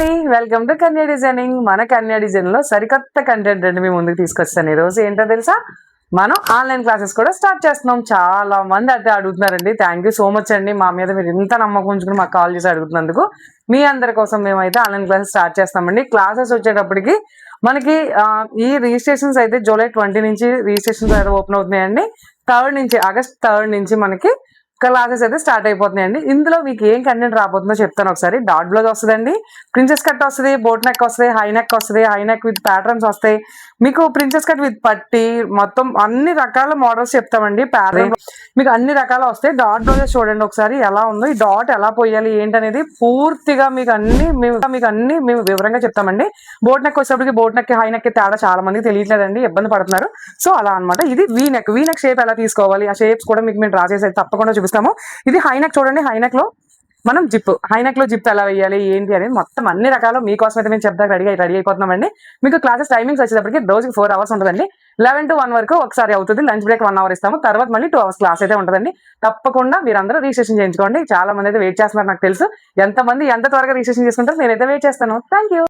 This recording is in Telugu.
అండి, వెల్కమ్ టు కన్యా డిజైనింగ్. మన కన్యా డిజైన్ లో సరికొత్త కంటెంట్ అండి మీ ముందుకు తీసుకొస్తాను. ఈ రోజు ఏంటో తెలుసా, మనం ఆన్లైన్ క్లాసెస్ కూడా స్టార్ట్ చేస్తున్నాం. చాలా మంది అయితే అడుగుతున్నారండి. థ్యాంక్ యూ సో మచ్ అండి, మా మీద మీరు ఇంత నమ్మకం ఉంచుకుని మాకు కాల్ చేసి అడుగుతున్నందుకు. మీ అందరి కోసం మేమైతే ఆన్లైన్ క్లాసెస్ స్టార్ట్ చేస్తామండి. క్లాసెస్ వచ్చేటప్పటికి మనకి ఈ రిజిస్ట్రేషన్స్ అయితే జూలై 20 నుంచి రిజిస్ట్రేషన్స్ అయితే ఓపెన్ అవుతున్నాయండి. ఆగస్ట్ 3 నుంచి మనకి క్లాసెస్ అయితే స్టార్ట్ అయిపోతున్నాయండి. ఇందులో మీకు ఏం కంటెంట్ రాబోతుందో చెప్తాను ఒకసారి. డాట్ బ్లౌజ్ వస్తుందండి, ప్రిన్సెస్ కట్ వస్తుంది, బోట్ నెక్ వస్తుంది, హై నెక్ వస్తుంది, హై నెక్ విత్ ప్యాటర్న్స్ వస్తాయి. మీకు ప్రిన్సెస్ కట్ విత్ పట్టి మొత్తం అన్ని రకాల మోడల్స్ చెప్తామండి. ప్యాటర్న్ మీకు అన్ని రకాలు వస్తాయి. డాట్ బ్లౌజెస్ చూడండి ఒకసారి ఎలా ఉందో, ఈ డాట్ ఎలా పోయాలి ఏంటనేది పూర్తిగా మీకు అన్ని మేము వివరంగా చెప్తామండి. బోట్ నెక్ వచ్చేటప్పటికి బోట్ నెక్ హై నెక్ తేడా చాలా మందికి తెలియట్లేదండి, ఇబ్బంది పడుతున్నారు. సో అలా అనమాట. ఇది వీ నెక్ షేప్ ఎలా తీసుకోవాలి, ఆ షేప్స్ కూడా మీకు మేము డ్రా చేసి తప్పకుండా చూపిస్తాము. ఇది హై నెక్ చూడండి, హై నెక్ లో మనం హై నెక్ లో జిప్ ఎలా వేయాలి ఏంటి అనేది మొత్తం అన్ని రకాలు మీకోసం అయితే మేము చెప్తాం. రెడీ అయిపోతున్నామండి. మీకు క్లాసెస్ టైమింగ్స్ వచ్చేటప్పటికి రోజుకి 4 hours ఉంటుందండి. 11 to 1 వరకు ఒకసారి అవుతుంది. లంచ్ బ్రేక్ 1 hour ఇస్తాము. తర్వాత మళ్ళీ 2 hours క్లాస్ అయితే ఉంటుందండి. తప్పకుండా మీరందరూ రిజిస్ట్రేషన్ చేయించుకోండి. చాలా మంది అయితే వెయిట్ చేస్తున్నారు నాకు తెలుసు. ఎంత త్వరగా రిజిస్ట్రేషన్ చేసుకుంటారు నేనైతే వెయిట్ చేస్తాను. Thank you.